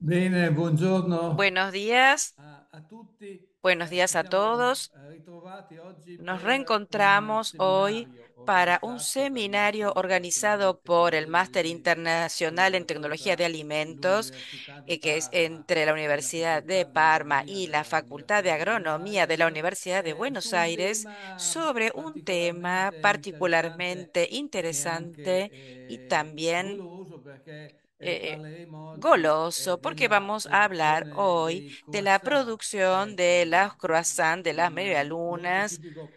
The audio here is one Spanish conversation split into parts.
Bene, Buenos buongiorno días, a tutti. buenos días Ci a siamo todos. ritrovati oggi Nos per un reencontramos hoy seminario para un organizzato dal seminario Master organizado International por el Technology Máster Unit, Internacional en collaborazione Tecnología de tra Alimentos, l'Università di que es Parma entre la e la Universidad de Facoltà di Parma Agronomia y la Facultad dell'Università de di Buenos Agronomía de la Aires, Universidad de su Buenos un Aires, tema sobre un tema particolarmente interessante particularmente e anche interesante y también goloso perché eh, parleremo oggi goloso, porque della vamos a hablar produzione hoy dei de la croissant, producción de las croissants, de las molto medialunas, tipico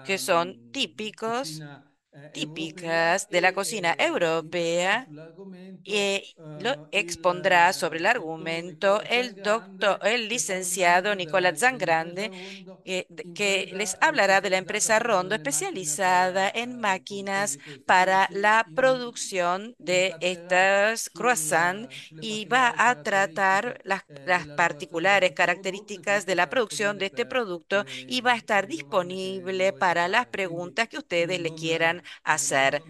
que della son típicos, cucina europea típicas de la cocina e interverrà europea. sull'argomento Y lo expondrá sobre el dottor argumento Nicola el doctor, Zangrande, el che farà un licenciado manager Nicolás dell'impresa Zangrande, Rondo, que les impresa hablará de la specializzata empresa proprio Rondo, nelle macchine especializada per en la produzione máquinas di questi. Poi para ci la producción de intratterà estas croissants sulle y va particolari a tratar caratteristiche las della lavorazione di particulares questo prodotto e características de tutto la sarà producción de disponibile este per producto y va a estar le domande che disponible vorrete para las fare. Quindi preguntas que ustedes le non, quieran hacer.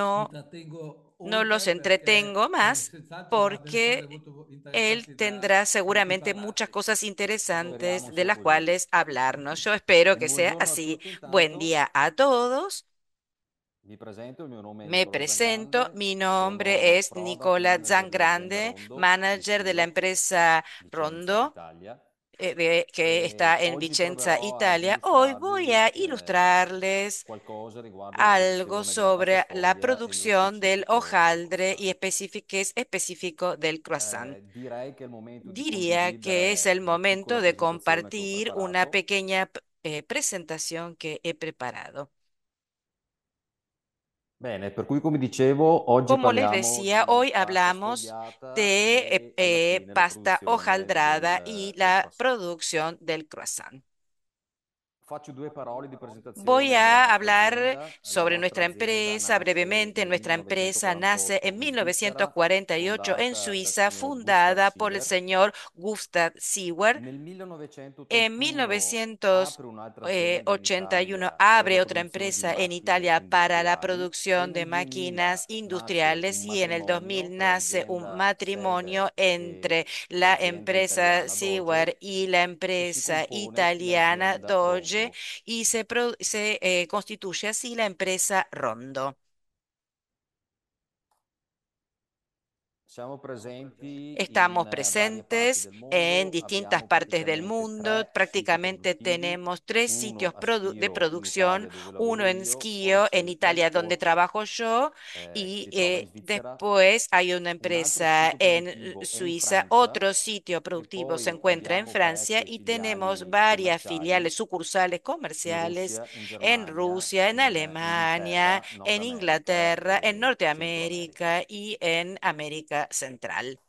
non vi No, trattengo no los oltre entretengo perché más senz'altro avrà delle cose porque molto él interessanti tendrá di cui seguramente muchas parlarci. cosas interesantes Speriamo de sia las così. cuales hablarnos. Yo espero Un que sea buongiorno a así. tutti Buen intanto. día a todos. Vi presento, il mio nome è Me Nicola presento. Zangrande, Mi nombre sono es Product Nicola Manager di azienda Zangrande, Rondo, manager de la Vicenza, empresa Vicenza, Rondo, Italia. que está E en oggi Vicenza, proverò ad Italia. Hoy voy illustrarvi a ilustrarles qualcosa riguardo la algo produzione della pasta sobre la sfoglia e nello producción del specifico del hojaldre y croissant. que es específico del croissant. Direi che è il momento di Diría que es condividere el una momento piccola de presentazione che ho compartir una preparato. pequeña presentación que he preparado. Bene, per cui come dicevo, oggi Como les parliamo decía, di hoy pasta hablamos sfogliata de e alla fine la pasta produzione hojaldrada y del la croissant. producción del croissant. Faccio due parole di Voy presentazione della a nostra hablar azienda. La sobre nostra nuestra azienda empresa nasce brevemente. nel Nuestra empresa nace 1948 en in Svizzera, 1948 en fondata dal Suiza, signor Gustav fundada por el Siever. señor Gustav Siewer. Nel En 1981 apre un'altra azienda in 1981 Italia per abre la otra produzione di empresa en macchine Italia para la industriali e producción de nel máquinas 2000 nasce un industriales y en el matrimonio 2000 tra nace un l'azienda matrimonio Siever entre e la l'azienda empresa italiana Seward Doge y la e si empresa compone italiana l'azienda Doge Rondo. y se constituye así la empresa Rondo. Siamo presenti Estamos in varie parti presentes del en mondo, distintas abbiamo partes del praticamente mundo. tre siti Prácticamente produttivi, tenemos tres uno sitios a de Schio in producción, Italia dove uno lavoro en io, poi Schio, en c'è Italia, donde l'Helcoach trabajo yo, y che si trova in Svizzera, después hay una un altro empresa sito en produttivo è in Suiza. Francia Otro sitio e productivo se poi encuentra en abbiamo Francia parecchie y tenemos filiali varias filiales, commerciali sucursales in comerciales Russia, in en Germania, Rusia, en in Alemania, Inghilterra, Nord en America Inglaterra, en e Centro America. Norteamérica y en América Central.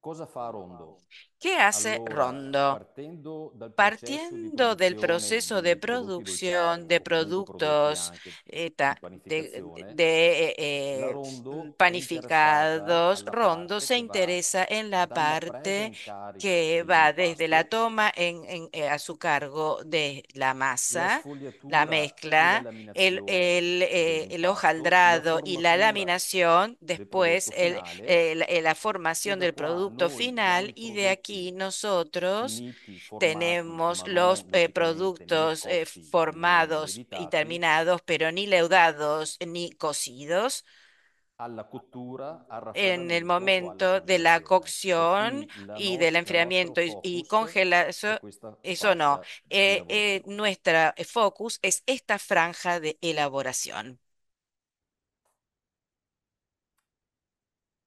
Cosa fa Rondo? ¿Qué hace Allora, Rondo? partendo dal processo di Partiendo del produzione proceso de di prodotti dolciari producción de o comunque prodotti productos anche di de, panificazione, de, la Rondo è interessata panificados, alla Rondo parte se che va interesa en la dalla presa parte in carico que va desde la dell'impasto, toma a su cargo de la la masa, la sfogliatura e la mezcla, laminazione el dell'impasto, la hojaldrado y la formatura laminación, del después prodotto finale la e formación da del qua producto noi diamo final i y de aquí prodotti nosotros finiti, formati, tenemos ma los non logicamente né productos cotti né formados y lievitati, terminados, pero ni leudados ni cocidos alla cottura, al en el raffreddamento o alla momento de la congelazione. Per cocción cui y del il nostro enfriamiento y focus è congelación. questa Eso no, fascia di lavorazione. nuestra focus es esta franja de elaboración.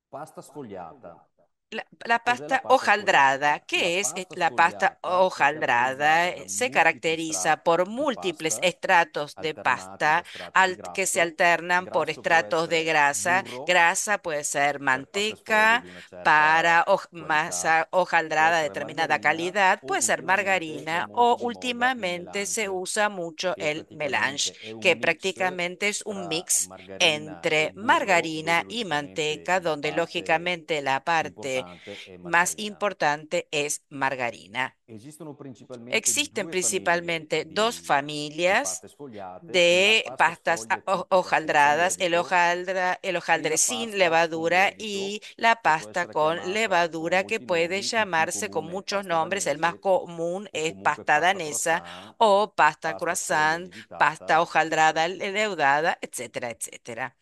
Pasta sfogliata. La Cos'è la pasta pasta hojaldrada. sfogliata? La ¿Qué es pasta la pasta sfogliata è hojaldrada? caratterizzata da Se múltipli caracteriza strati por di múltiples pasta estratos de alternati da pasta strati di que se grasso. alternan por Grasso può estratos de essere grasa. burro Grasa puede ser per paste sfoglie manteca di una para certa masa qualità, può hojaldrada de essere determinada margarina calidad, o puede ser ultimamente va margarina o molto di moda il últimamente se melange, usa mucho che el melange, praticamente è un que mix prácticamente es un tra mix margarina e entre burro, dove margarina y logicamente manteca, la donde parte lógicamente la parte importante è más margarina. importante es margarina. Esistono principalmente Existen due famiglie principalmente dos di familias paste sfogliate, la de pasta pastas sfoglia tipica senza hojaldradas, lievito el e hojaldre la sin pasta con levadura lievito, y la che può pasta essere con chiamata con levadura que molti puede nomi, il più llamarse con comune è muchos pasta nombres. El más danese común o es comunque pasta pasta danesa croissant, o pasta pasta sfoglia croissant, pasta lievitata, hojaldrada leudada, etcétera, etcétera.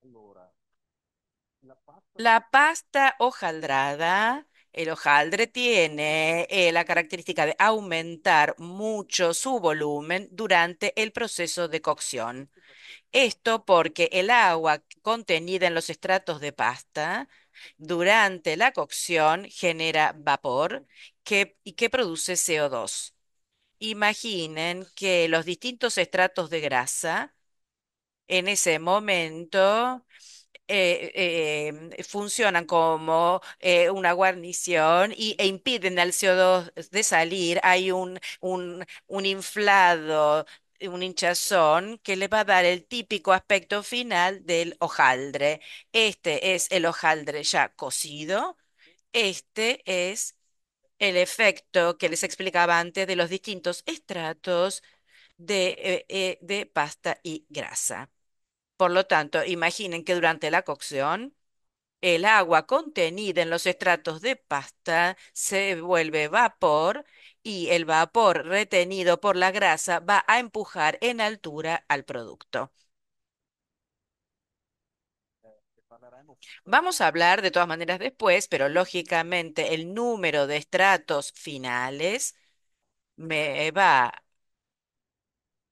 Allora, la pasta La pasta hojaldrada, el hojaldre tiene la característica de aumentar mucho su volumen durante el proceso de cocción. Esto porque el agua contenida en los estratos de pasta durante la cocción genera vapor y que produce CO2. Imaginen que los distintos estratos de grasa en ese momento funcionan como una guarnición e impiden al CO2 de salir. Hay un inflado, un hinchazón que le va a dar el típico aspecto final del hojaldre. Este es el hojaldre ya cocido. Este es el efecto que les explicaba antes de los distintos estratos de pasta y grasa. Por lo tanto, imaginen que durante la cocción, el agua contenida en los estratos de pasta se vuelve vapor y el vapor retenido por la grasa va a empujar en altura al producto. che parleremo Vamos a hablar de todas maneras después, pero lógicamente el número de estratos finales me va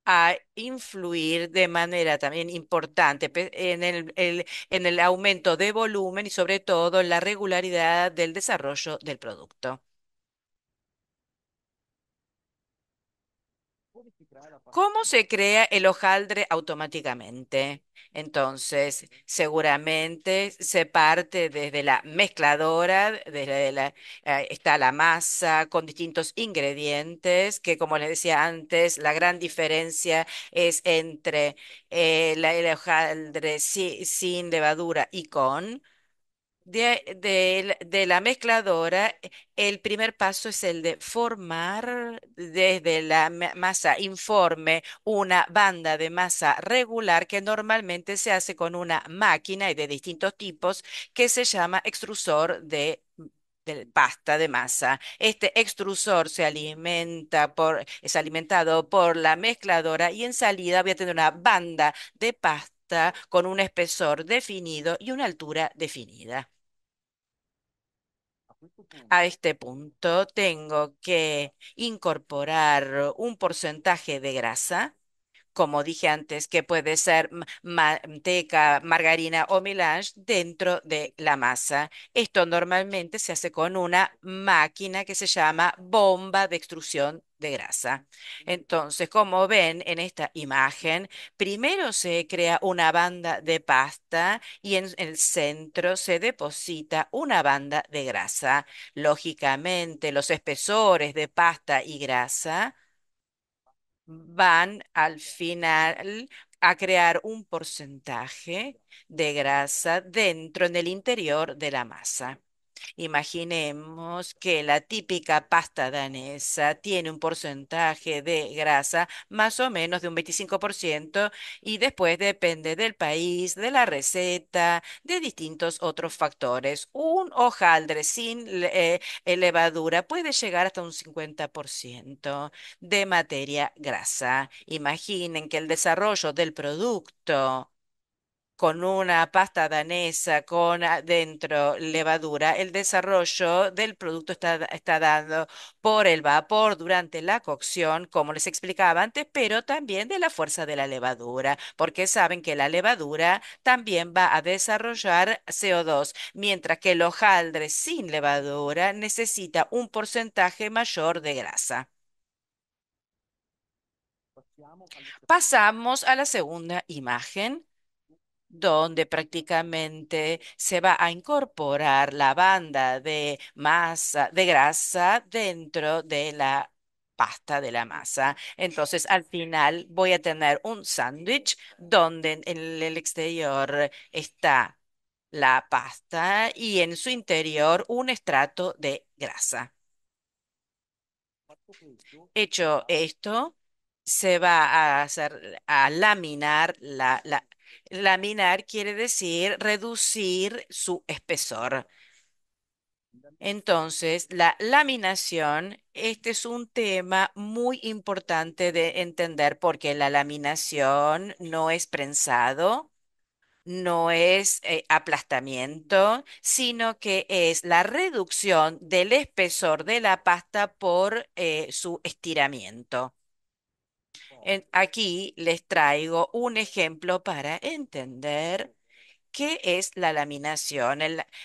a influir de manera también importante en en el aumento de volumen y sobre todo en la regularidad del desarrollo del producto. come si crea la pasta ¿Cómo se crea el hojaldre automáticamente? Entonces, seguramente se parte desde la mezcladora, está la masa con distintos ingredientes, que como les decía antes, la gran diferencia es entre el hojaldre sin levadura y con. De la mezcladora, el primer paso es el de formar desde la masa informe una banda de masa regular que normalmente se hace con una máquina y de distintos tipos que se llama extrusor de pasta de masa. Este extrusor es alimentado por la mezcladora y en salida voy a tener una banda de pasta con un espesor definido y una altura definida. a questo A punto. este punto tengo que incorporar un porcentaje de grasa, como dije antes, que puede ser manteca, margarina o melange dentro de la masa. Esto normalmente se hace con una máquina que se llama bomba de extrusión de grasa. Entonces, como ven en esta imagen, primero se crea una banda de pasta y en el centro se deposita una banda de grasa. Lógicamente, los espesores de pasta y grasa van al final a crear un porcentaje de grasa dentro en el interior de la masa. Imaginemos que la típica pasta danesa tiene un porcentaje de grasa más o menos de un 25% y después depende del país, de la receta, de distintos otros factores. Un hojaldre sin levadura puede llegar hasta un 50% de materia grasa. Imaginen que el desarrollo del producto con una pasta danesa con adentro levadura, el desarrollo del producto está dado por el vapor durante la cocción, como les explicaba antes, pero también de la fuerza de la levadura, porque saben que la levadura también va a desarrollar CO2, mientras que el hojaldre sin levadura necesita un porcentaje mayor de grasa. Passiamo alla seconda. Pasamos a la segunda imagen donde prácticamente se va a incorporar la banda de masa de grasa dentro de la pasta de la masa. Entonces, al final voy a tener un sándwich donde en el exterior está la pasta y en su interior un estrato de grasa. Fatto questo, si Hecho va esto, se va a laminar laminar quiere decir reducir su espesor. Entonces, la laminación, este es un tema muy importante de entender porque la laminación no es prensado, no es aplastamiento, sino que es la reducción del espesor de la pasta por su estiramiento. Aquí les traigo un ejemplo para entender qué es la laminación.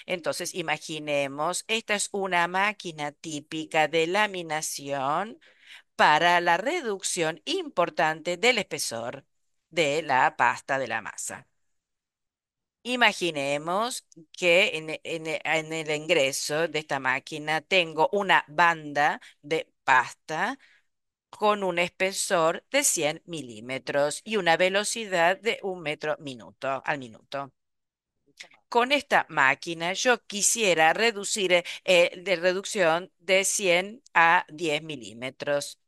Entonces, imaginemos, esta es una máquina típica de laminación para la reducción importante del espesor de la pasta de la masa. Imaginemos que en el ingreso de esta máquina tengo una banda de pasta con un espesor de 100 milímetros y una velocidad de 1 metro al minuto. Con esta máquina yo quisiera reducir de reducción de 100 a 10 milímetros.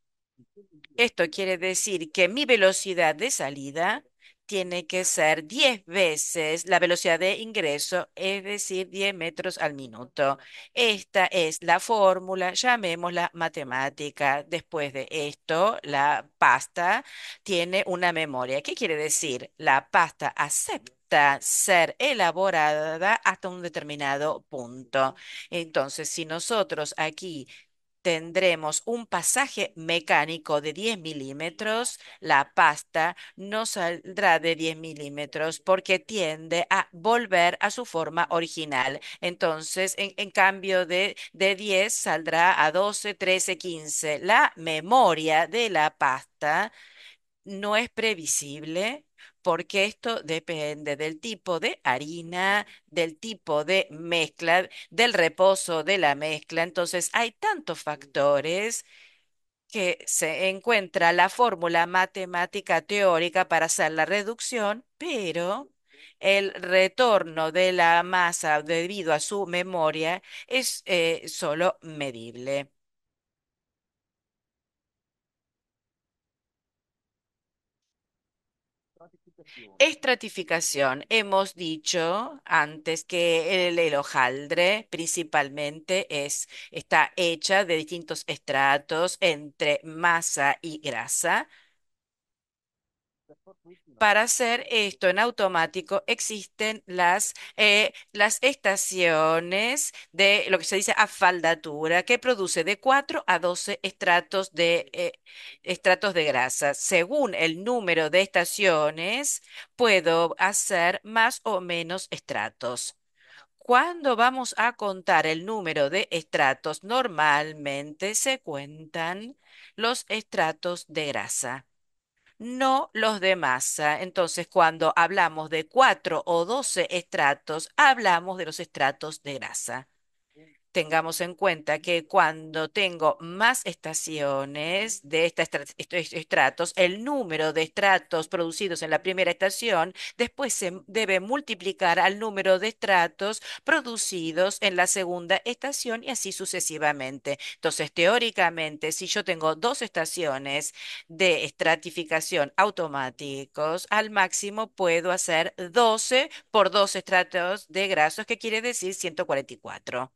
Esto quiere decir que mi velocidad de salida tiene que ser 10 veces la velocidad de ingreso, es decir, 10 metros al minuto. Esta es la fórmula, llamémosla matemática. Después de esto, la pasta tiene una memoria. ¿Qué quiere decir? La pasta acepta ser elaborada hasta un determinado punto. Entonces, si nosotros aquí tendremos un pasaje mecánico de 10 milímetros, la pasta no saldrá de 10 milímetros porque tiende a volver a su forma original. Entonces, en cambio de 10 saldrá a 12, 13, 15. La memoria de la pasta no es previsible porque esto depende del tipo de harina, del tipo de mezcla, del reposo de la mezcla. Entonces, hay tantos factores que se encuentra la fórmula matemática teórica para hacer la reducción, pero el retorno de la masa debido a su memoria es solo medible. stratificazione, Estratificación. Hemos dicho antes que el hojaldre principalmente está hecha de distintos estratos entre masa y grasa. per far questo in Para hacer esto en automático existen las estaciones de lo que se dice afaldatura, que produce de 4 a 12 estratos de grasa. Según el número de estaciones, puedo hacer más o menos estratos. Cuando vamos a contar el número de estratos, normalmente se cuentan los estratos de grasa, no los de masa. Entonces, cuando hablamos de 4 o 12 estratos, hablamos de los estratos de grasa. Tengamos en cuenta que cuando tengo más estaciones de estos estratos, el número de estratos producidos en la primera estación después se debe multiplicar al número de estratos producidos en la segunda estación y así sucesivamente. Entonces, teóricamente, si yo tengo dos estaciones de estratificación automáticos, al máximo puedo hacer 12 por 2 estratos de grasos, que quiere decir 144.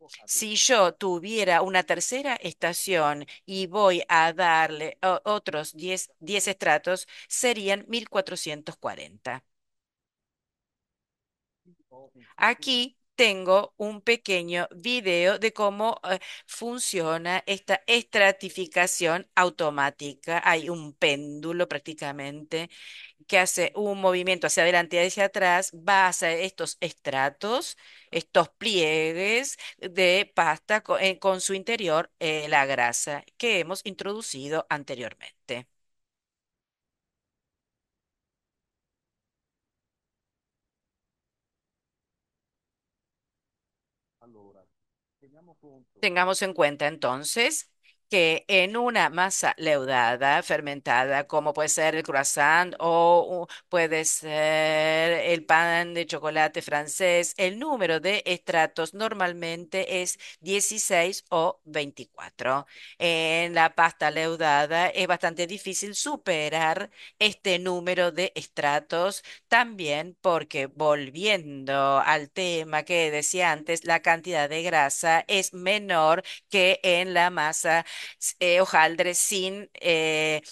io Si avessi yo tuviera una tercera estación y voy a darle otros 10 estratos, serían 1440. quindi ho un sito Aquí tengo un pequeño video de cómo funciona esta estratificación automática. Hay un péndulo prácticamente que hace un movimiento hacia adelante y hacia atrás, va a hacer estos estratos, estos pliegues de pasta con su interior la grasa que hemos introducido anteriormente. allora Tengamos en cuenta entonces que en una masa leudada, fermentada, como puede ser el croissant o puede ser el pan de chocolate francés, el número de estratos normalmente es 16 o 24. En la pasta leudada es bastante difícil superar este número de estratos también porque volviendo al tema que decía antes, la cantidad de grasa es menor que en la masa hojaldre sin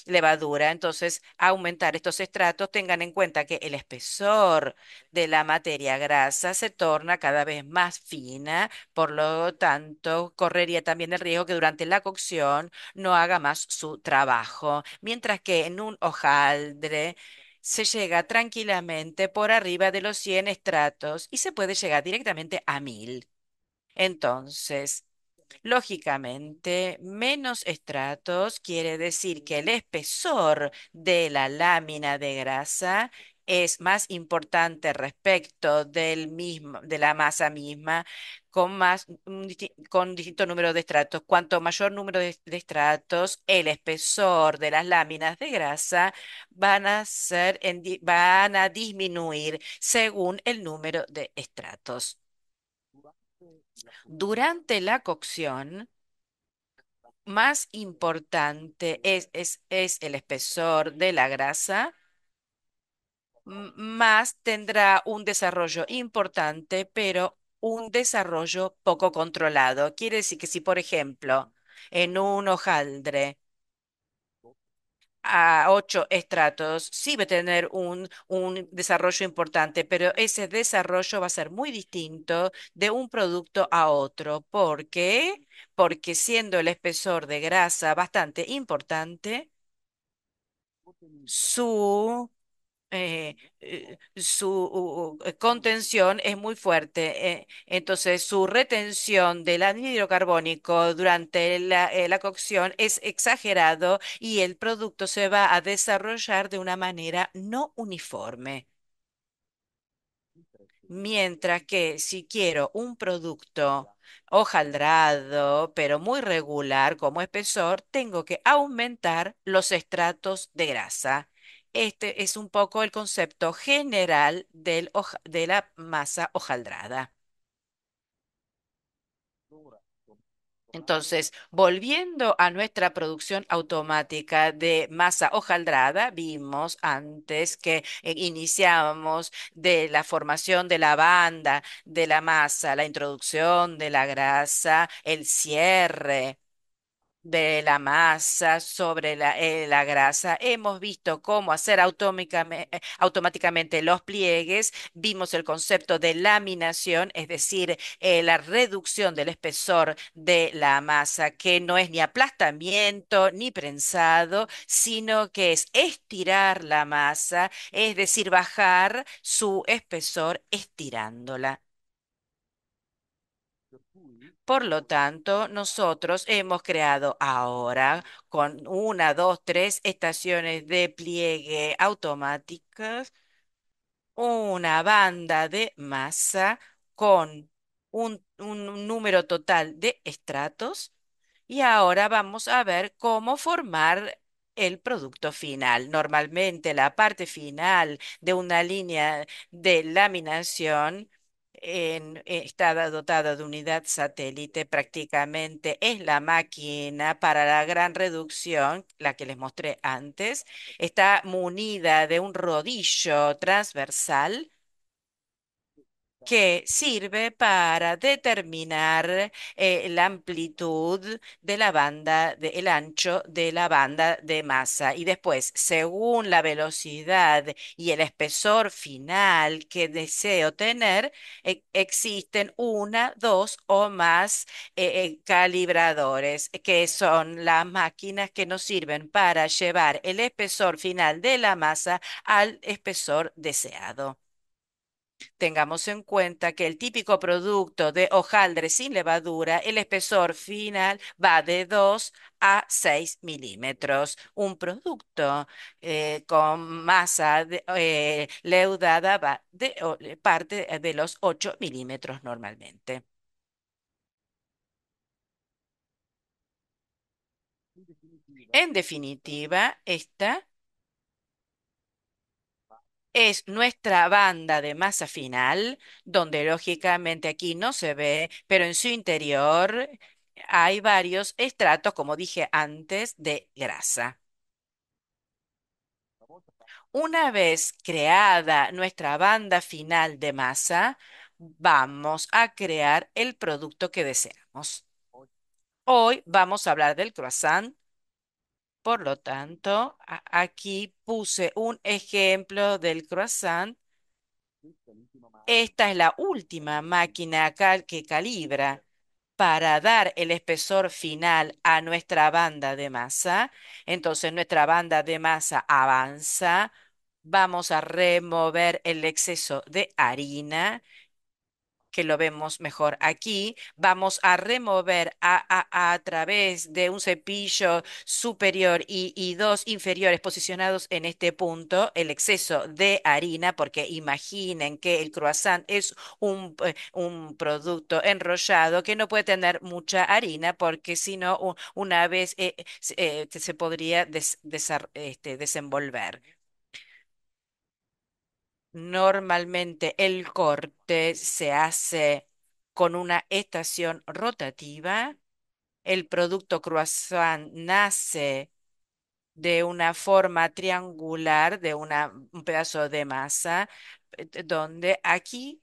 levadura. Entonces, aumentar estos estratos, tengan en cuenta que el espesor de la materia grasa se torna cada vez más fina, por lo tanto, correría también el riesgo que durante la cocción no haga más su trabajo, mientras que en un hojaldre se llega tranquilamente por arriba de los 100 estratos y se puede llegar directamente a 1000. Entonces, lógicamente, menos estratos quiere decir que el espesor de la lámina de grasa es más importante respecto de la masa misma, con distinto número de estratos. Cuanto mayor número de estratos, el espesor de las láminas de grasa van a disminuir según el número de estratos. Durante la cocción, más importante es el espesor de la grasa, más tendrá un desarrollo importante, pero un desarrollo poco controlado. Quiere decir que si, por ejemplo, en un hojaldre a 8 estratos, sí va a tener un desarrollo importante, pero ese desarrollo va a ser muy distinto de un producto a otro. ¿Por qué? Porque siendo el espesor de grasa bastante importante, su, contención es muy fuerte. Entonces, su retención del anhídrido carbónico durante la cocción es exagerado y el producto se va a desarrollar de una manera no uniforme. Mientras que si quiero un producto hojaldrado, pero muy regular como espesor, tengo que aumentar los estratos de grasa. Este es un poco el concepto general de la masa hojaldrada. Entonces, volviendo a nuestra producción automática de masa hojaldrada, vimos antes que iniciábamos de la formación de la banda de la masa, la introducción de la grasa, el cierre de la masa sobre la grasa. Hemos visto cómo hacer automáticamente los pliegues. Vimos el concepto de laminación, es decir, la reducción del espesor de la masa, que no es ni aplastamiento ni prensado, sino que es estirar la masa, es decir, bajar su espesor estirándola. Por lo tanto, nosotros hemos creado ahora con una, dos, tres estaciones de pliegue automáticas una banda de masa con un número total de estratos y ahora vamos a ver cómo formar el producto final. Normalmente la parte final de una línea de laminación está dotada de unidad satélite, prácticamente es la máquina para la gran reducción, la que les mostré antes. Está munida de un rodillo transversal que sirve para determinar la amplitud de la banda, el ancho de la banda de masa. Y después, según la velocidad y el espesor final que deseo tener, existen una, dos o más calibradores, que son las máquinas que nos sirven para llevar el espesor final de la masa al espesor deseado. Tengamos en cuenta que el típico producto de hojaldre sin levadura, el espesor final va de 2 a 6 milímetros. Un producto con masa leudada parte de los 8 milímetros normalmente. En definitiva, esta es nuestra banda de masa final, donde lógicamente aquí no se ve, pero en su interior hay varios estratos, como dije antes, de grasa. Una vez creada nuestra banda final de masa, vamos a crear el producto que deseamos. Hoy vamos a hablar del croissant. Por lo tanto, aquí puse un ejemplo del croissant. Esta es la última máquina que calibra para dar el espesor final a nuestra banda de masa. Entonces, nuestra banda de masa avanza. Vamos a remover el exceso de harina, que lo vemos mejor aquí. Vamos a remover a través de un cepillo superior y dos inferiores posicionados en este punto el exceso de harina, porque imaginen que el croissant es un producto enrollado que no puede tener mucha harina, porque si no, una vez se podría desenvolver. Normalmente el corte se hace con una estación rotativa. El producto croissant nace de una forma triangular, de un pedazo de masa, donde aquí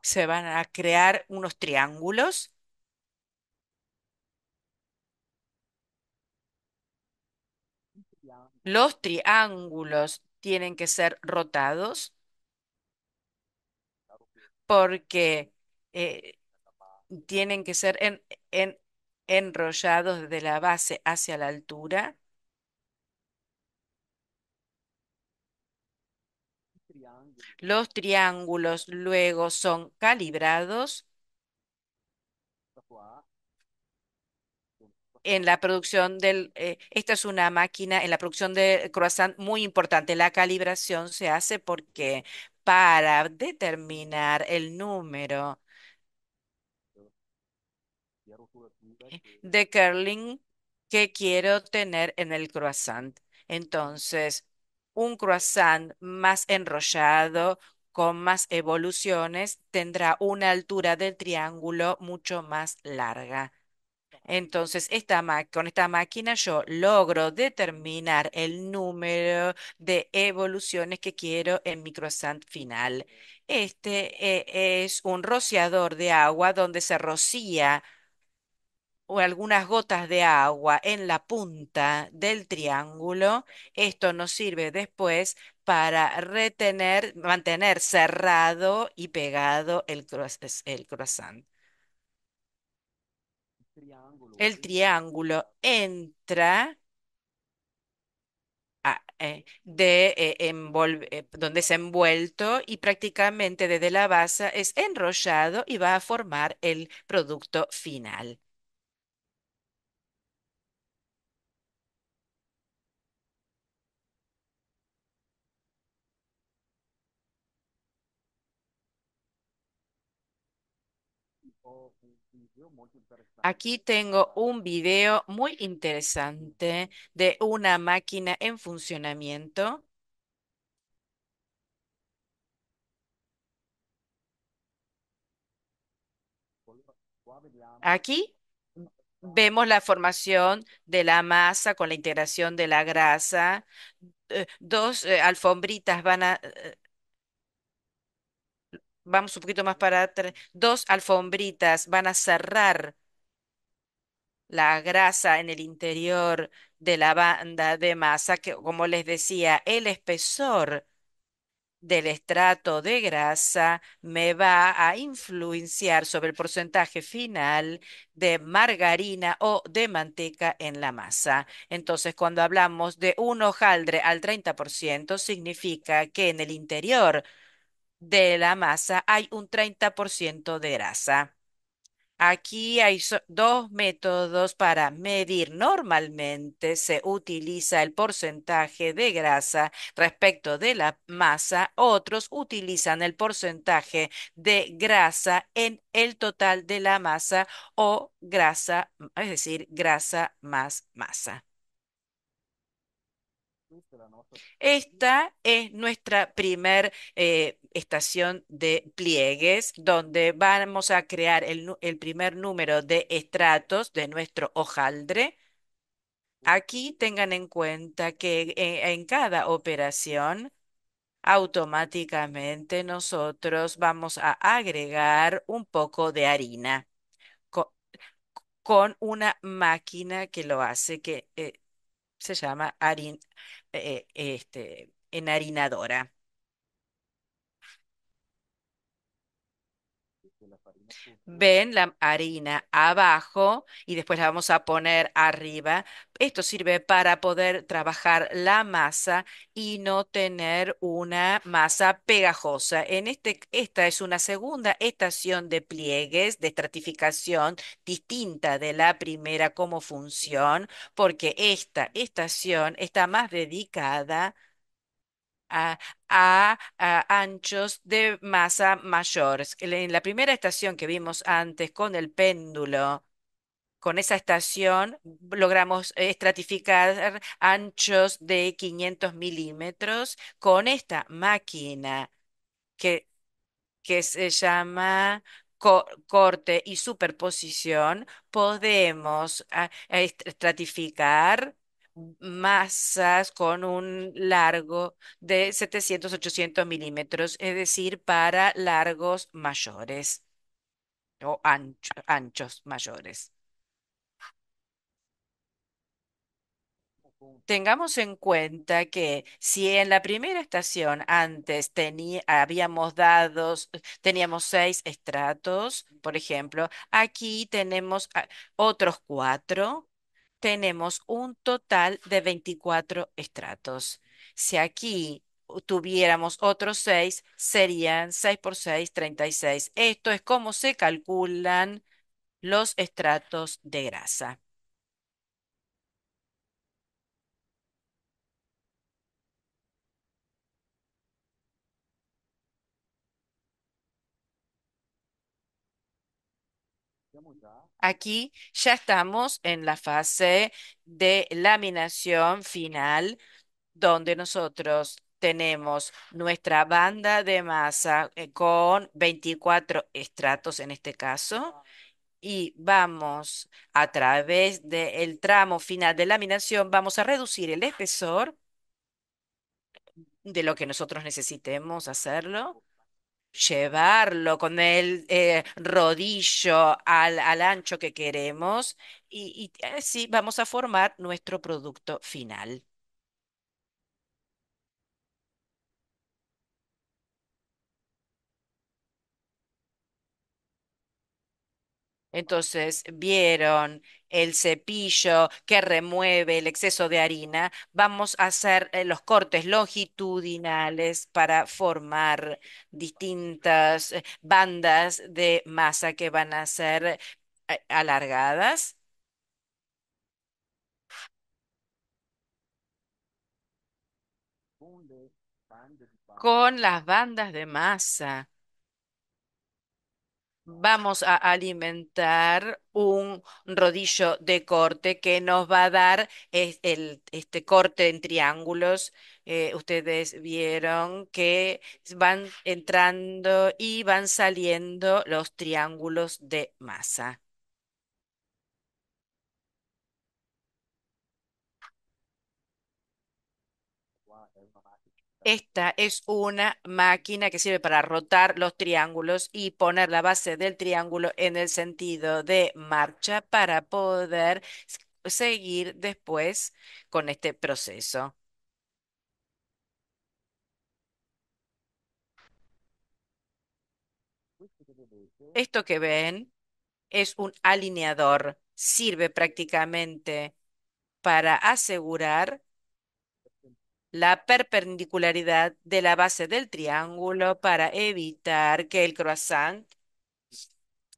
se van a crear unos triángulos. Los triángulos tienen que ser rotados porque eh, tienen que ser en- enrollados desde la base hacia la altura. Los triángulos luego son calibrados en la producción esta es una máquina en la producción de croissant muy importante. La calibración se hace porque para determinar el número de curling que quiero tener en el croissant. Entonces, un croissant más enrollado, con más evoluciones, tendrá una altura del triángulo mucho más larga. Entonces, con esta máquina yo logro determinar el número de evoluciones que quiero en mi croissant final. Es un rociador de agua donde se rocía o algunas gotas de agua en la punta del triángulo. Esto nos sirve después para mantener cerrado y pegado el croissant. El triángulo entra donde es envuelto y prácticamente desde la base es enrollado y va a formar el producto final. Aquí tengo un video muy interesante de una máquina en funcionamiento. Aquí vemos la formación de la masa con la integración de la grasa. Dos alfombritas vamos un poquito más para atrás, dos alfombritas van a cerrar la grasa en el interior de la banda de masa, que como les decía, el espesor del estrato de grasa me va a influenciar sobre el porcentaje final de margarina o de manteca en la masa. Entonces, cuando hablamos de un hojaldre al 30%, significa que en el interior de la masa hay un 30% de grasa. Aquí hay dos métodos para medir. Normalmente se utiliza el porcentaje de grasa respecto de la masa. Otros utilizan el porcentaje de grasa en el total de la masa o grasa, es decir, grasa más masa. Esta es nuestra primer estación de pliegues, donde vamos a crear el primer número de estratos de nuestro hojaldre. Aquí tengan en cuenta que en cada operación, automáticamente nosotros vamos a agregar un poco de harina co- con una máquina que lo hace, que se llama enharinadora. Ven la harina abajo y después la vamos a poner arriba. Esto sirve para poder trabajar la masa y no tener una masa pegajosa. Esta es una segunda estación de pliegues, de estratificación distinta de la primera como función, porque esta estación está más dedicada a, a anchos de masa mayores. En la primera estación que vimos antes con el péndulo, con esa estación logramos estratificar anchos de 500 milímetros. Con esta máquina que se llama corte y superposición, podemos estratificar masas con un largo de 700-800 milímetros, es decir, para largos mayores o anchos mayores. Tengamos en cuenta que si en la primera estación antes teníamos 6 estratos, por ejemplo, aquí tenemos otros 4, tenemos un total de 24 estratos. Si aquí tuviéramos otros 6, serían 6 por 6, 36. Esto es cómo se calculan los estratos de grasa. Aquí ya estamos en la fase de laminación final, donde nosotros tenemos nuestra banda de masa con 24 estratos en este caso, y vamos a través del tramo final de laminación, vamos a reducir el espesor de lo que nosotros necesitemos hacerlo, llevarlo con el rodillo al ancho que queremos y así vamos a formar nuestro producto final. Entonces, vieron el cepillo que remueve el exceso de harina. Vamos a hacer los cortes longitudinales para formar distintas bandas de masa que van a ser alargadas. Con las bandas de masa vamos a alimentar un rodillo de corte que nos va a dar este corte en triángulos. Ustedes vieron que van entrando y van saliendo los triángulos de masa. Esta es una máquina que sirve para rotar los triángulos y poner la base del triángulo en el sentido de marcha para poder seguir después con este proceso. Esto que ven es un alineador. Sirve prácticamente para asegurar la perpendicularidad de la base del triángulo para evitar que el croissant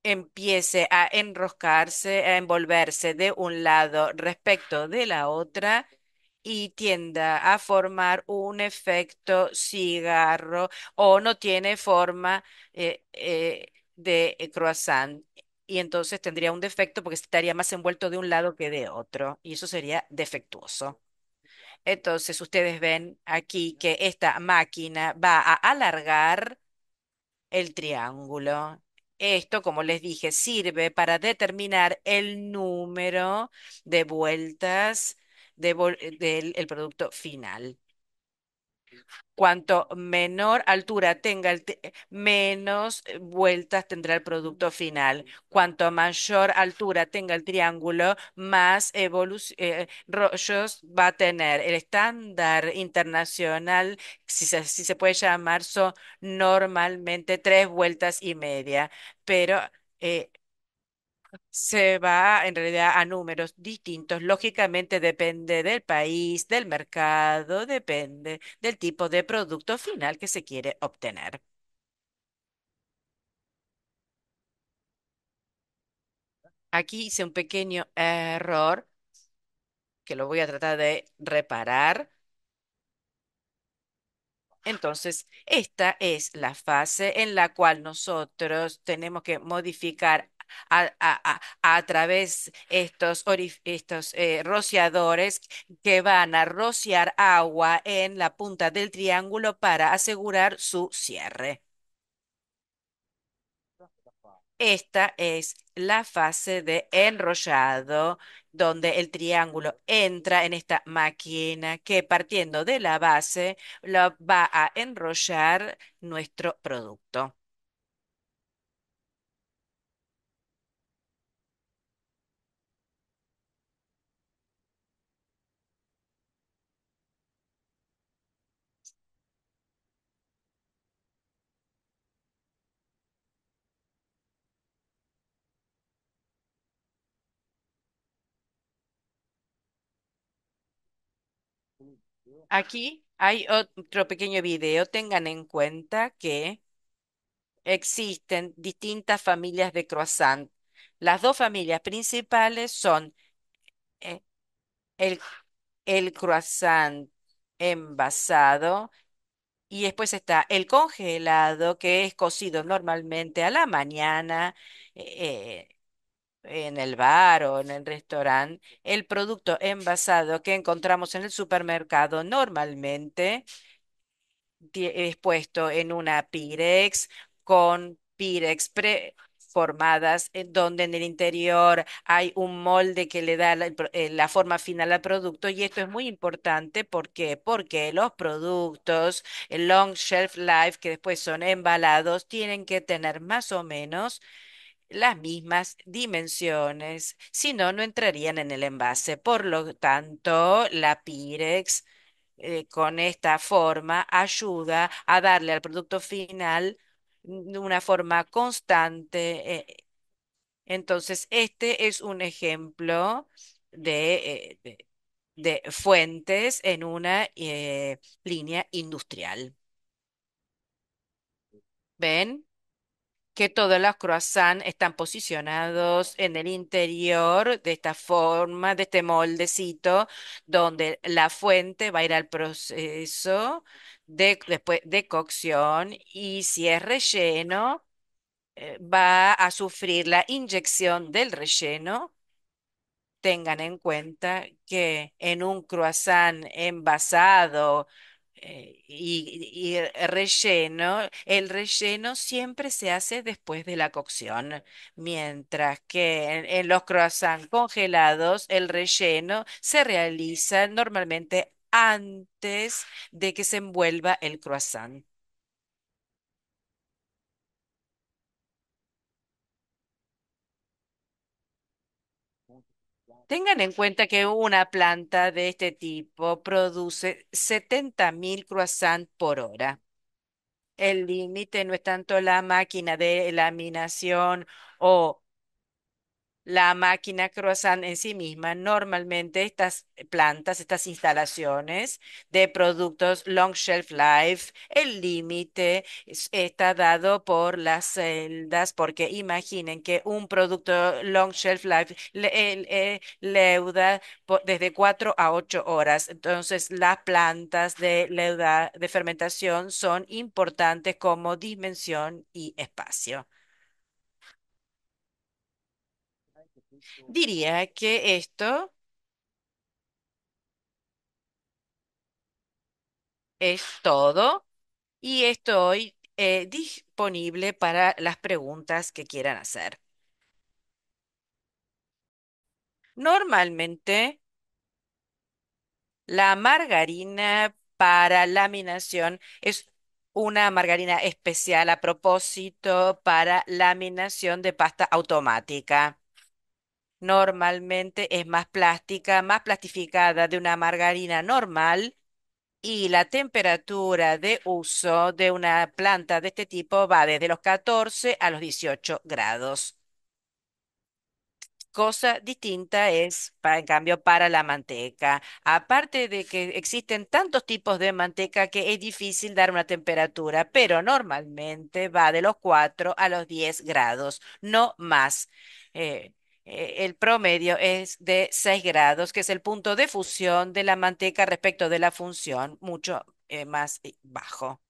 empiece a enroscarse, a envolverse de un lado respecto de la otra y tienda a formar un efecto cigarro o no tiene forma de croissant. Y entonces tendría un defecto porque estaría más envuelto de un lado que de otro. Y eso sería defectuoso. Entonces ustedes ven aquí que esta máquina va a alargar el triángulo. Esto, como les dije, sirve para determinar el número de vueltas del el producto final. Cuanto menor altura tenga, menos vueltas tendrá el producto final. Cuanto mayor altura tenga el triángulo, más rollos va a tener. El estándar internacional, si se puede llamar, son normalmente 3 vueltas y media, pero eh, se va en realidad a números distintos. Lógicamente depende del país, del mercado, depende del tipo de producto final que se quiere obtener. Aquí hice un pequeño error que lo voy a tratar de reparar. Entonces, esta es la fase en la cual nosotros tenemos que modificar a través estos rociadores que van a rociar agua en la punta del triángulo para asegurar su cierre. Esta es la fase de enrollado, donde el triángulo entra en esta máquina que partiendo de la base lo va a enrollar nuestro producto. Aquí hay otro pequeño video. Tengan en cuenta que existen distintas familias de croissant. Las dos familias principales son eh, el, el croissant envasado. Y después está el congelado, que es cocido normalmente a la mañana en el bar o en el restaurante. El producto envasado que encontramos en el supermercado normalmente es puesto en una Pirex con Pirex preformadas, en donde en el interior hay un molde que le da la forma final al producto. Y esto es muy importante. ¿Por qué? Porque los productos, el long shelf life, que después son embalados, tienen que tener más o menos las mismas dimensiones, si no, no entrarían en el envase. Por lo tanto, la Pirex con esta forma ayuda a darle al producto final una forma constante. Entonces, este es un ejemplo de fuentes en una línea industrial. ¿Ven? Que todos los croissants están posicionados en el interior de esta forma, de este moldecito, donde la fuente va a ir al proceso después de cocción y si es relleno, va a sufrir la inyección del relleno. Tengan en cuenta que en un croissant envasado y relleno, el relleno siempre se hace después de la cocción, mientras que en los croissants congelados, el relleno se realiza normalmente antes de que se envuelva el croissant. Tengan en cuenta que una planta de este tipo produce 70.000 croissants por hora. El límite no es tanto la máquina de laminación o La máquina croissant en sí misma, normalmente estas plantas, estas instalaciones de productos long shelf life, el límite está dado por las celdas, porque imaginen que un producto long shelf life leuda desde 4 a 8 horas. Entonces, las plantas de de fermentación son importantes como dimensión y espacio. Diría que esto es todo y estoy disponible para las preguntas que quieran hacer. Normalmente, la margarina para laminación es una margarina especial a propósito para laminación de pasta automática. Normalmente es más plástica, más plastificada de una margarina normal y la temperatura de uso de una planta de este tipo va desde los 14 a los 18 grados. Cosa distinta es, en cambio, para la manteca. Aparte de que existen tantos tipos de manteca que es difícil dar una temperatura, pero normalmente va de los 4 a los 10 grados, no más. Eh, el promedio es de 6 grados, que es el punto de fusión de la manteca respecto de la función, mucho más bajo.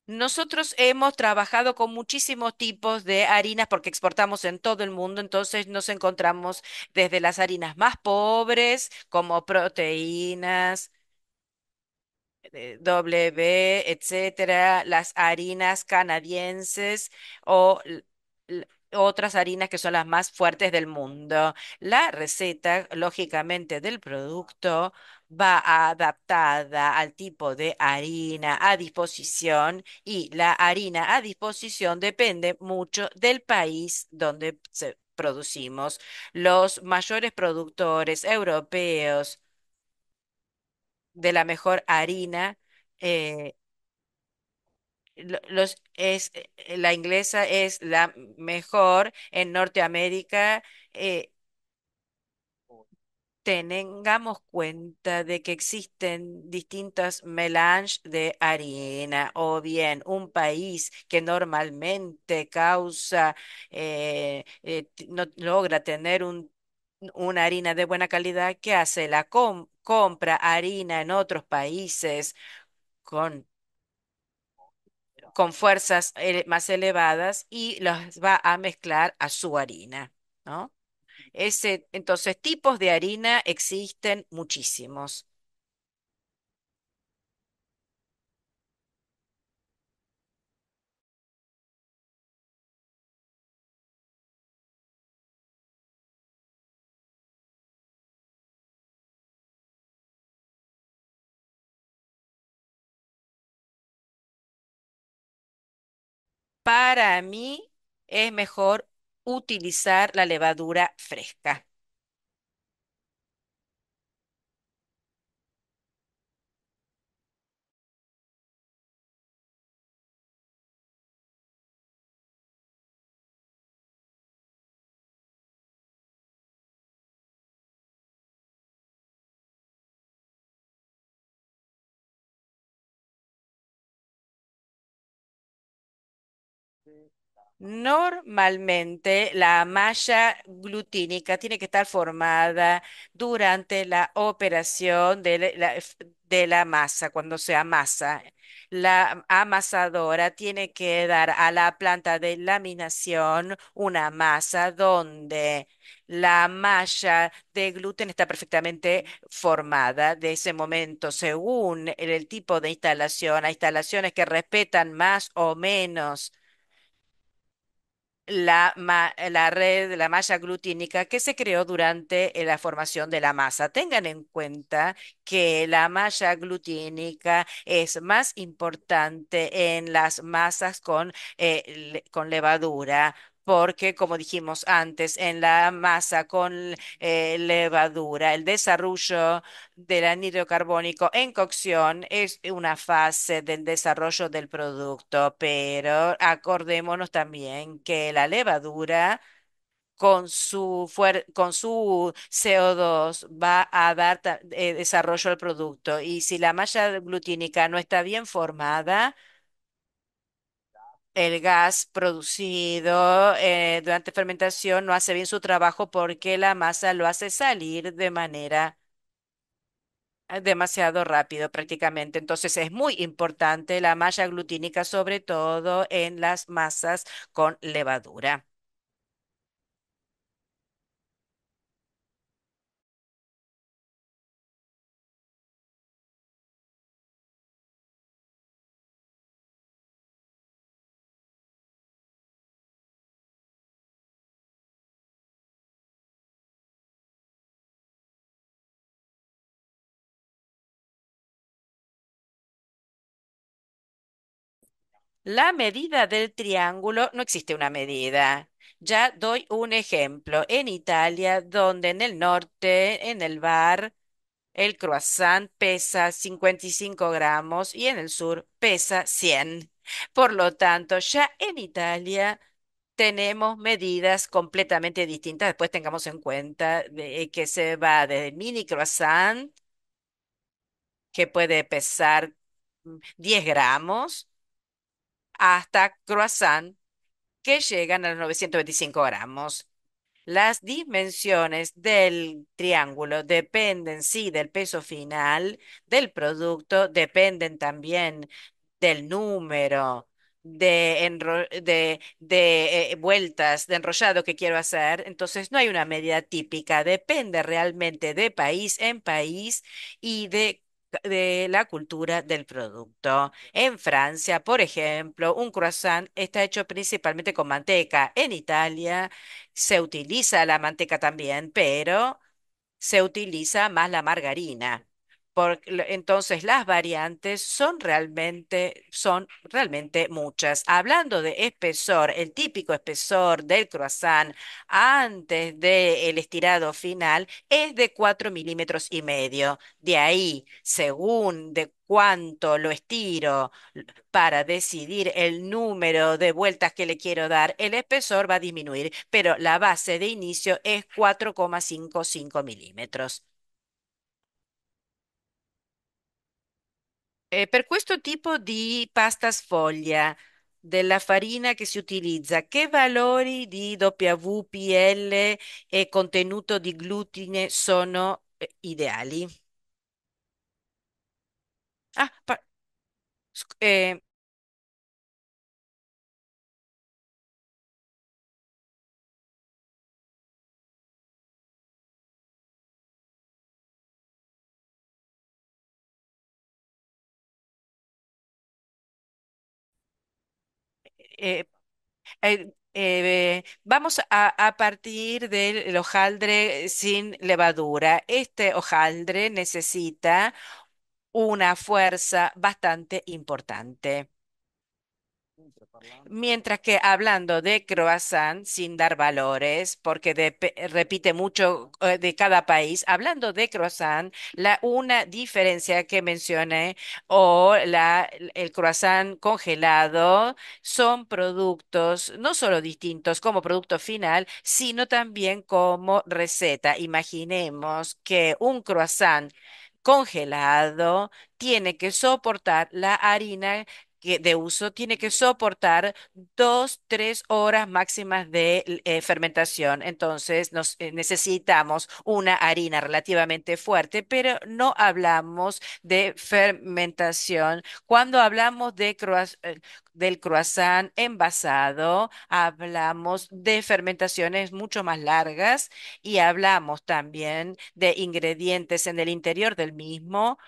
Nosotros hemos trabajado con muchísimos tipos de harinas porque exportamos en todo el mundo, entonces nos encontramos desde las harinas más pobres como proteínas, W, etcétera, las harinas canadienses o otras harinas que son las más fuertes del mundo. La receta, lógicamente, del producto va adaptada al tipo de harina a disposición y la harina a disposición depende mucho del país donde se producimos. Los mayores productores europeos de la mejor harina eh, la inglesa es la mejor en Norteamérica. eh, Tengamos cuenta de que existen distintas melanges de harina o bien un país que normalmente no logra tener una harina de buena calidad, ¿qué hace? Compra harina en otros países con con fuerzas más elevadas y las va a mezclar a su harina, ¿no? Entonces, tipos de harina existen muchísimos. Para mí es mejor utilizar la levadura fresca. Normalmente la malla glutínica tiene que estar formada durante la operación de la masa, cuando se amasa. La amasadora tiene que dar a la planta de laminación una masa donde la malla de gluten está perfectamente formada. De ese momento, según el tipo de instalación, hay instalaciones que respetan más o menos la red, la malla glutínica que se creó durante la formación de la masa. Tengan en cuenta que la malla glutínica es más importante en las masas con levadura. porque, como dijimos antes, en la masa con levadura, el desarrollo del anhídrido carbónico en cocción es una fase del desarrollo del producto, pero acordémonos también que la levadura con su CO2 va a dar desarrollo al producto. Y si la malla glutínica no está bien formada, el gas producido durante fermentación no hace bien su trabajo porque la masa lo hace salir de manera demasiado rápido prácticamente. Entonces es muy importante la malla glutínica, sobre todo en las masas con levadura. La medida del triángulo, no existe una medida. Ya doy un ejemplo. En Italia, donde en el norte, en el bar, el croissant pesa 55 gramos y en el sur pesa 100. Por lo tanto, ya en Italia tenemos medidas completamente distintas. Después tengamos en cuenta que se va desde mini croissant, que puede pesar 10 gramos, hasta croissant que llegan a los 925 gramos. Las dimensiones del triángulo dependen, sí, del peso final del producto, dependen también del número de vueltas de enrollado que quiero hacer. Entonces, no hay una medida típica, depende realmente de país en país y de la cultura del producto. En Francia, por ejemplo, un croissant está hecho principalmente con manteca. En Italia se utiliza la manteca también, pero se utiliza más la margarina. Entonces las variantes son realmente muchas. Hablando de espesor, el típico espesor del croissant antes del estirado final es de 4,5 milímetros. De ahí, según de cuánto lo estiro para decidir el número de vueltas que le quiero dar, el espesor va a disminuir, pero la base de inicio es 4,55 milímetros. Per questo tipo di pasta sfoglia della farina che si utilizza, che valori di WPL e contenuto di glutine sono ideali? Ah, sc- eh, eh, vamos a partir del hojaldre sin levadura. Este hojaldre necesita una fuerza bastante importante. Mientras que hablando de croissant, sin dar valores, porque repite mucho de cada país, hablando de croissant, una diferencia que mencioné el croissant congelado son productos no solo distintos como producto final, sino también como receta. Imaginemos que un croissant congelado tiene que soportar la harina de uso, tiene que soportar 2, 3 horas máximas de fermentación. Entonces, necesitamos una harina relativamente fuerte, pero no hablamos de fermentación. Cuando hablamos del croissant envasado, hablamos de fermentaciones mucho más largas y hablamos también de ingredientes en el interior del mismo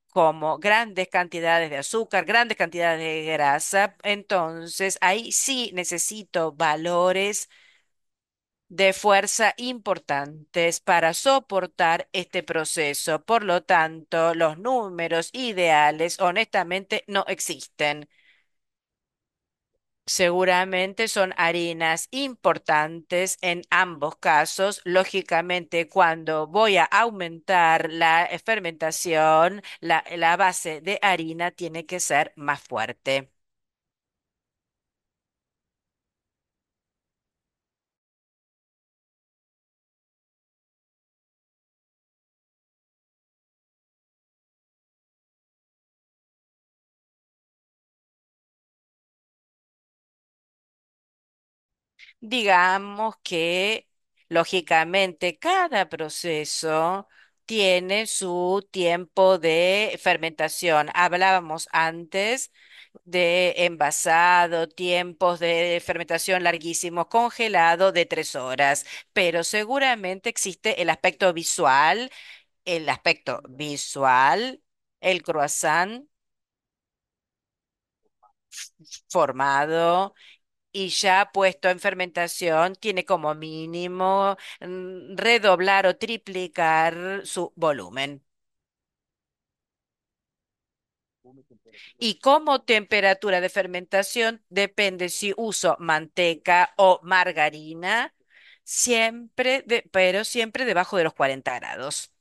como grandes cantidades de azúcar, grandes cantidades de grasa. Entonces, ahí sí necesito valores de fuerza importantes para soportar este proceso. Por lo tanto, los números ideales honestamente no existen. Seguramente son harinas importantes en ambos casos. Lógicamente, cuando voy a aumentar la fermentación, la base de harina tiene que ser más fuerte. Digamos que, lógicamente, cada proceso tiene su tiempo de fermentación. Hablábamos antes de envasado, tiempos de fermentación larguísimos, congelado de 3 horas, pero seguramente existe el aspecto visual, el croissant formado y ya puesto en fermentación, tiene como mínimo redoblar o triplicar su volumen. Y como temperatura de fermentación depende si uso manteca o margarina, pero siempre debajo de los 40 grados.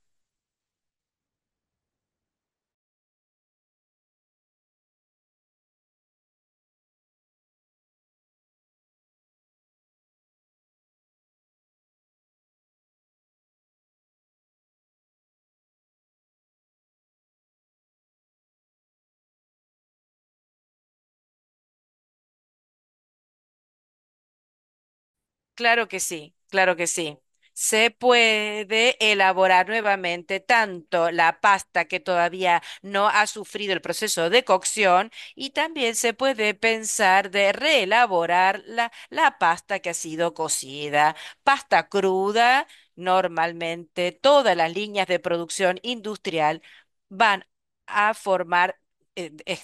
Claro que sí, claro que sí. Se puede elaborar nuevamente tanto la pasta que todavía no ha sufrido el proceso de cocción y también se puede pensar de reelaborar la pasta que ha sido cocida. Pasta cruda, normalmente todas las líneas de producción industrial van a formar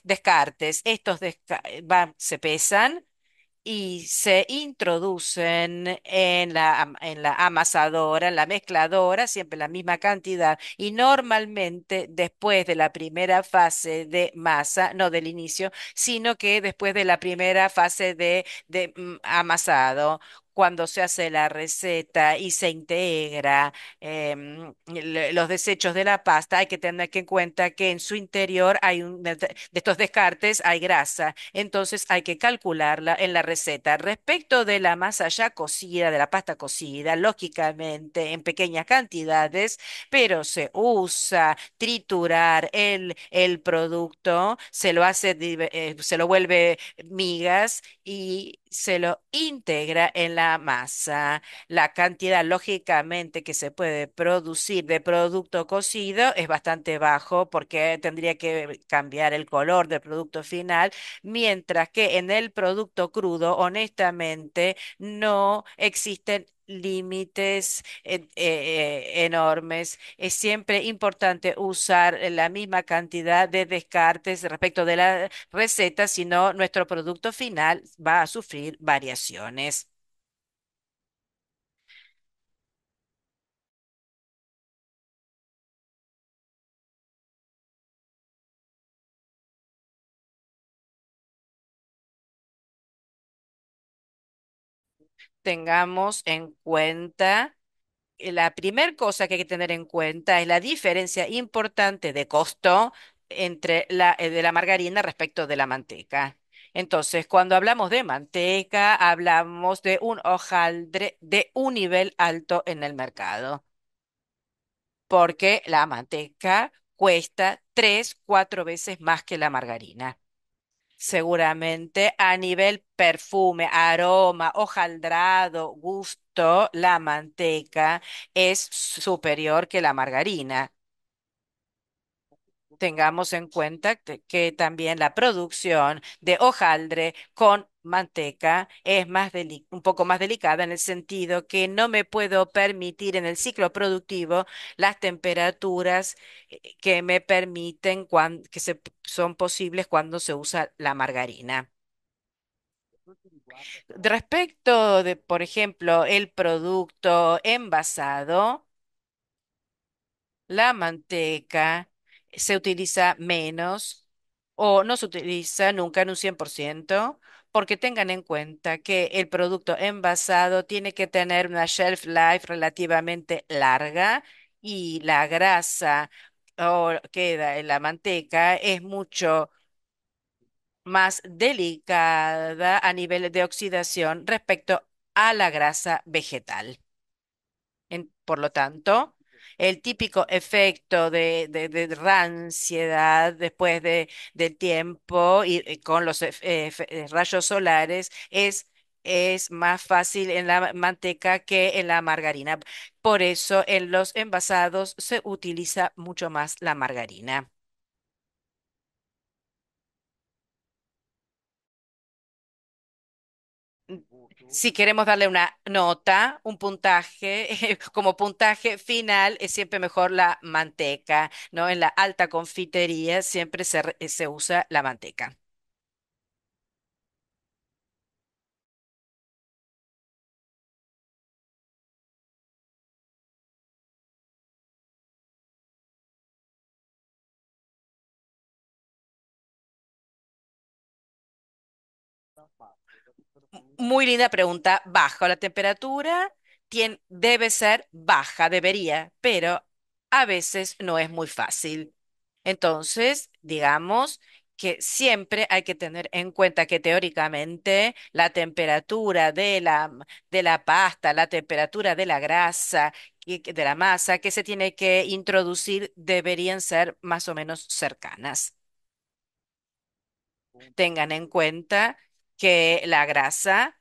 descartes. Se pesan y se introducen en la amasadora, en la mezcladora, siempre la misma cantidad. Y normalmente después de la primera fase de masa, no del inicio, sino que después de la primera fase de amasado. Cuando se hace la receta y se integra los desechos de la pasta, hay que tener que en cuenta que en su interior de estos descartes hay grasa, entonces hay que calcularla en la receta. Respecto de la masa ya cocida, de la pasta cocida, lógicamente en pequeñas cantidades, pero se usa triturar el producto, se lo vuelve migas y se lo integra en la masa. La cantidad, lógicamente, que se puede producir de producto cocido es bastante bajo porque tendría que cambiar el color del producto final, mientras que en el producto crudo, honestamente, no existen límites enormes. Es siempre importante usar la misma cantidad de descartes respecto de la receta, si no, nuestro producto final va a sufrir variaciones. Tengamos en cuenta, la primera cosa que hay que tener en cuenta es la diferencia importante de costo entre de la margarina respecto de la manteca. Entonces, cuando hablamos de manteca, hablamos de un hojaldre de un nivel alto en el mercado, porque la manteca cuesta 3, 4 veces más que la margarina. Seguramente a nivel perfume, aroma, hojaldrado, gusto, la manteca es superior que la margarina. Tengamos en cuenta que también la producción de hojaldre con manteca es un poco más delicada en el sentido que no me puedo permitir en el ciclo productivo las temperaturas que me permiten son posibles cuando se usa la margarina. Respecto de, por ejemplo, el producto envasado, la manteca se utiliza menos o no se utiliza nunca en un 100%, porque tengan en cuenta que el producto envasado tiene que tener una shelf life relativamente larga y la grasa o queda en la manteca es mucho más delicada a nivel de oxidación respecto a la grasa vegetal. Por lo tanto, el típico efecto de ranciedad después del tiempo y con los rayos solares es más fácil en la manteca que en la margarina. Por eso en los envasados se utiliza mucho más la margarina. Si queremos darle una nota, un puntaje, como puntaje final es siempre mejor la manteca, ¿no? En la alta confitería siempre se usa la manteca. Muy linda pregunta. Baja la temperatura debe ser baja, debería, pero a veces no es muy fácil. Entonces, digamos que siempre hay que tener en cuenta que teóricamente la temperatura de la pasta, la temperatura de la grasa, de la masa que se tiene que introducir deberían ser más o menos cercanas. Tengan en cuenta que la grasa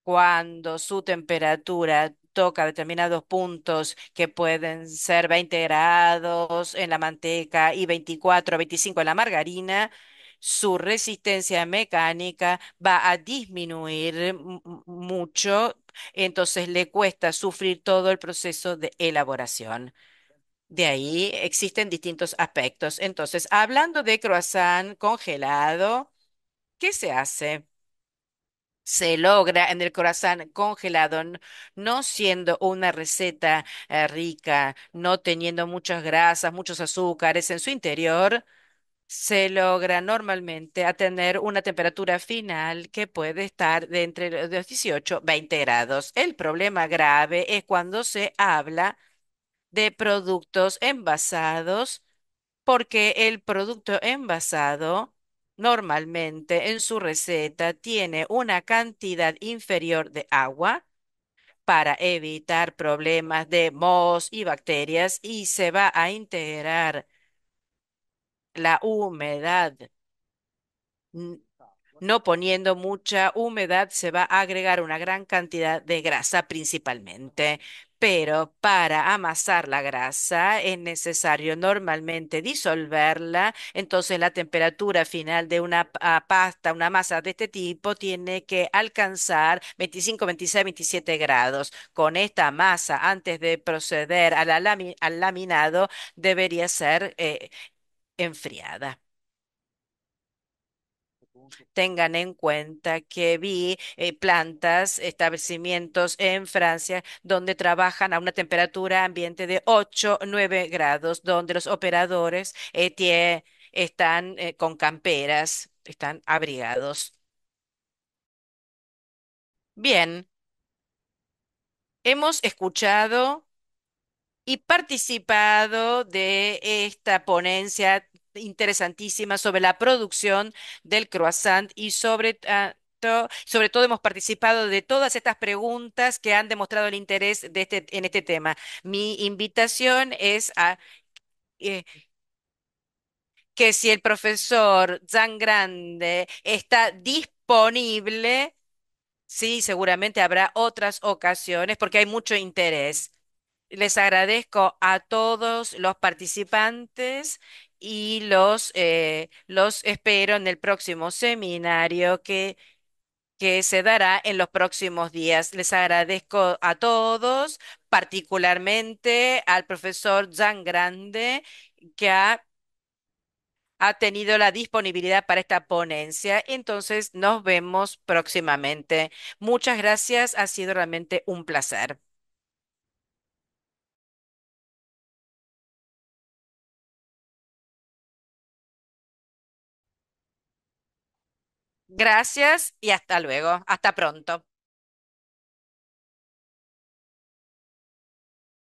cuando su temperatura toca determinados puntos que pueden ser 20 grados en la manteca y 24 o 25 en la margarina, su resistencia mecánica va a disminuir mucho, entonces le cuesta sufrir todo el proceso de elaboración. De ahí existen distintos aspectos. Entonces, hablando de croissant congelado, ¿qué se hace? Se logra en el croissant congelado, no siendo una receta rica, no teniendo muchas grasas, muchos azúcares en su interior, se logra normalmente a tener una temperatura final que puede estar de entre los 18 y 20 grados. El problema grave es cuando se habla de productos envasados porque el producto envasado normalmente en su receta tiene una cantidad inferior de agua para evitar problemas de mohos y bacterias y se va a integrar la humedad. No poniendo mucha humedad, se va a agregar una gran cantidad de grasa principalmente. Pero para amasar la grasa es necesario normalmente disolverla. Entonces la temperatura final de una pasta, una masa de este tipo, tiene que alcanzar 25, 26, 27 grados. Con esta masa, antes de proceder a al laminado, debería ser enfriada. Tengan en cuenta que vi plantas, establecimientos en Francia donde trabajan a una temperatura ambiente de 8, 9 grados, donde los operadores están con camperas, están abrigados. Bien, hemos escuchado y participado de esta ponencia interesantísima sobre la producción del croissant y sobre todo hemos participado de todas estas preguntas que han demostrado el interés en este tema. Mi invitación es a eh, que si el profesor Zangrande está disponible, sí, seguramente habrá otras ocasiones porque hay mucho interés. Les agradezco a todos los participantes y los espero en el próximo seminario que se dará en los próximos días. Les agradezco a todos, particularmente al profesor Jan Grande, que ha tenido la disponibilidad para esta ponencia. Entonces, nos vemos próximamente. Muchas gracias, ha sido realmente un placer. Gracias y hasta luego. Hasta pronto.